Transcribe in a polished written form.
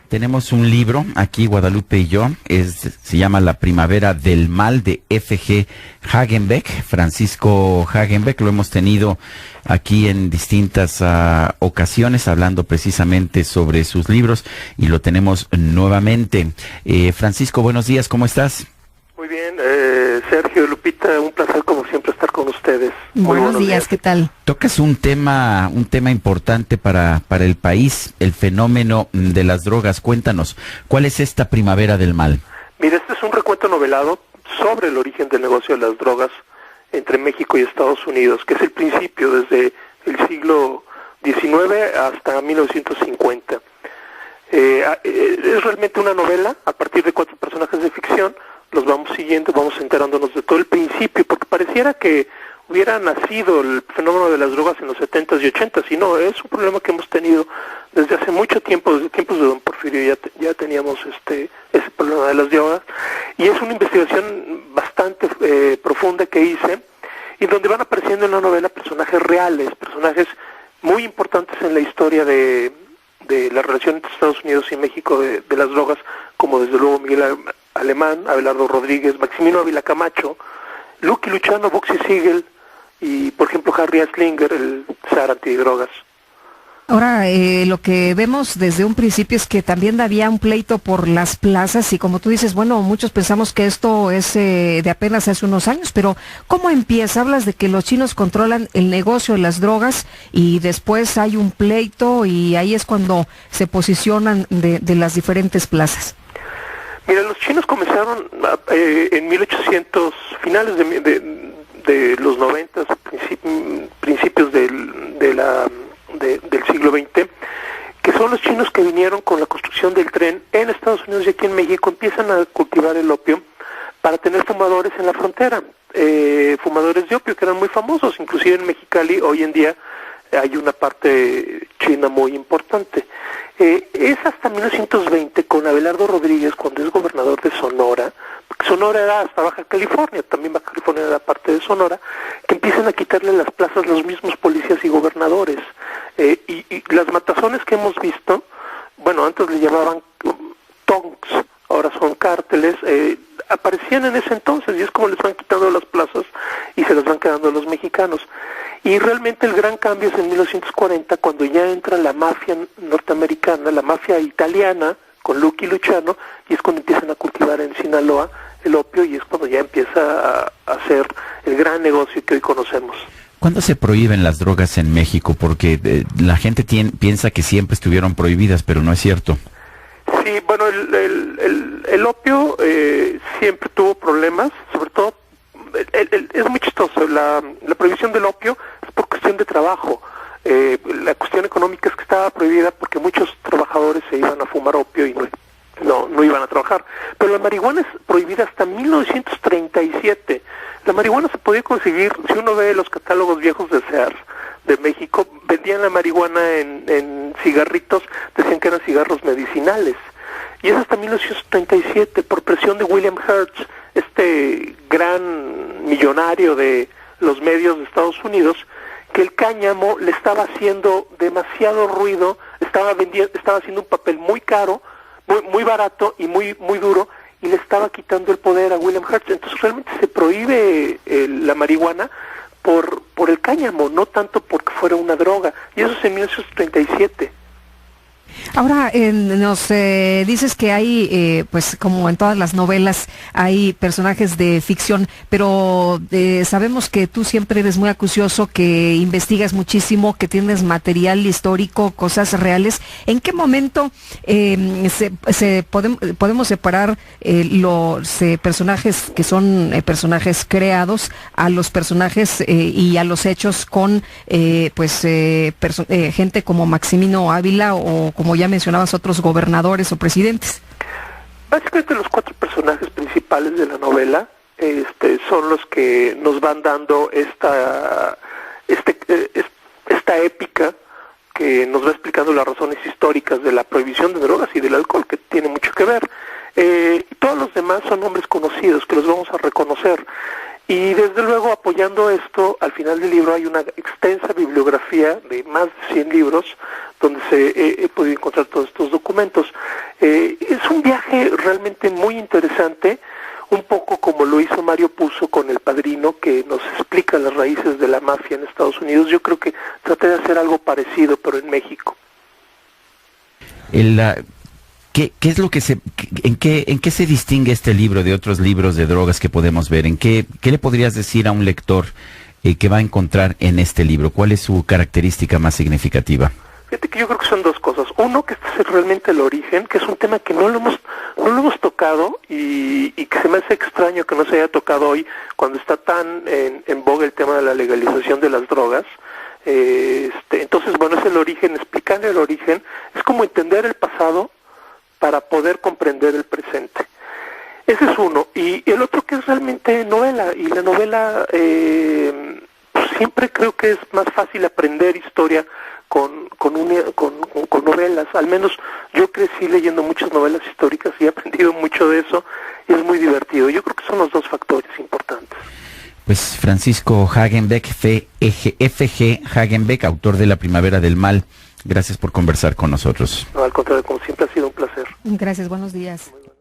Tenemos un libro aquí, Guadalupe y yo, se llama La Primavera del Mal, de F.G. Hagenbeck, Francisco Hagenbeck. Lo hemos tenido aquí en distintas ocasiones, hablando precisamente sobre sus libros, y lo tenemos nuevamente. Francisco, buenos días, ¿cómo estás? Muy bien, Sergio, Lupita, un placer como siempre estar con ustedes. Buenos días, ¿qué tal? Tocas un tema importante para el país, el fenómeno de las drogas. Cuéntanos, ¿cuál es esta primavera del mal? Mira, este es un recuento novelado sobre el origen del negocio de las drogas entre México y Estados Unidos, que es el principio desde el siglo XIX hasta 1950. Es realmente una novela a partir de 4 personajes de ficción. Los vamos siguiendo, vamos enterándonos de todo el principio, porque pareciera que hubiera nacido el fenómeno de las drogas en los 70s y 80s, y no, es un problema que hemos tenido desde hace mucho tiempo, desde tiempos de don Porfirio ya teníamos ese problema de las drogas, y es una investigación bastante profunda que hice, y donde van apareciendo en la novela personajes reales, personajes muy importantes en la historia de la relación entre Estados Unidos y México de las drogas, como desde luego Miguel Alemán, Abelardo Rodríguez, Maximino Ávila Camacho, Lucky Luciano, Boxy Siegel y, por ejemplo, Harry Anslinger, el zar antidrogas. Ahora, lo que vemos desde un principio es que también había un pleito por las plazas y, como tú dices, bueno, muchos pensamos que esto es de apenas hace unos años, pero ¿cómo empieza? Hablas de que los chinos controlan el negocio de las drogas y después hay un pleito y ahí es cuando se posicionan de las diferentes plazas. Mira, los chinos comenzaron en 1800, finales de los 90, principios del siglo XX, que son los chinos que vinieron con la construcción del tren en Estados Unidos y aquí en México, empiezan a cultivar el opio para tener fumadores en la frontera, fumadores de opio que eran muy famosos, inclusive en Mexicali hoy en día hay una parte china muy importante. Es hasta 1920 con Abelardo Rodríguez, cuando es gobernador de Sonora, porque Sonora era hasta Baja California, también Baja California era parte de Sonora, que empiezan a quitarle las plazas los mismos policías y gobernadores. Y las matazones que hemos visto, bueno, antes le llamaban tonks, ahora son cárteles, aparecían en ese entonces y es como les van quitando las plazas y se las van quedando a los mexicanos. Y realmente el gran cambio es en 1940, cuando ya entra la mafia norteamericana, la mafia italiana, con Lucky Luciano, y es cuando empiezan a cultivar en Sinaloa el opio, y es cuando ya empieza a hacer el gran negocio que hoy conocemos. ¿Cuándo se prohíben las drogas en México? Porque la gente piensa que siempre estuvieron prohibidas, pero no es cierto. Sí, bueno, el opio siempre tuvo problemas, sobre todo es muy chistoso, la prohibición del opio es por cuestión de trabajo. La cuestión económica es que estaba prohibida porque muchos trabajadores se iban a fumar opio y no iban a trabajar. Pero la marihuana es prohibida hasta 1937. La marihuana se podía conseguir, si uno ve los catálogos viejos de Sears de México, vendían la marihuana en cigarritos, decían que eran cigarros medicinales. Y es hasta 1937, por presión de William Hearst, este gran millonario de los medios de Estados Unidos, que el cáñamo le estaba haciendo demasiado ruido, estaba haciendo un papel muy caro, muy barato y muy duro, y le estaba quitando el poder a William Hearst. Entonces realmente se prohíbe la marihuana por el cáñamo, no tanto porque fuera una droga, y eso es en 1937. Ahora, nos dices que hay, pues como en todas las novelas, hay personajes de ficción, pero sabemos que tú siempre eres muy acucioso, que investigas muchísimo, que tienes material histórico, cosas reales. ¿En qué momento podemos separar los personajes que son personajes creados a los personajes y a los hechos con gente como Maximino Ávila o como ya mencionabas otros gobernadores o presidentes? Básicamente los 4 personajes principales de la novela son los que nos van dando esta épica que nos va explicando las razones históricas de la prohibición de drogas y del alcohol, que tiene mucho que ver. Todos los demás son hombres conocidos que los vamos a reconocer. Y desde luego, apoyando esto, al final del libro hay una extensa bibliografía de más de 100 libros donde he podido encontrar todos estos documentos. Es un viaje realmente muy interesante, un poco como lo hizo Mario Puzo con El Padrino, que nos explica las raíces de la mafia en Estados Unidos. Yo creo que traté de hacer algo parecido, pero en México. ¿Qué es lo que en qué se distingue este libro de otros libros de drogas que podemos ver? ¿Qué le podrías decir a un lector que va a encontrar en este libro? ¿Cuál es su característica más significativa? Fíjate que yo creo que son dos cosas. Uno, que este es realmente el origen, que es un tema que no lo hemos tocado y que se me hace extraño que no se haya tocado hoy cuando está tan en boga el tema de la legalización de las drogas. Entonces, bueno, es el origen, explicar el origen, es como entender el pasado para poder comprender el presente. Ese es uno. Y el otro, que es realmente novela, y la novela pues siempre creo que es más fácil aprender historia con novelas. Al menos yo crecí leyendo muchas novelas históricas y he aprendido mucho de eso, y es muy divertido. Yo creo que son los dos factores importantes. Pues Francisco Hagenbeck, F.G. Hagenbeck, autor de La Primavera del Mal, gracias por conversar con nosotros. No, al contrario, como siempre ha sido un placer. Gracias, buenos días.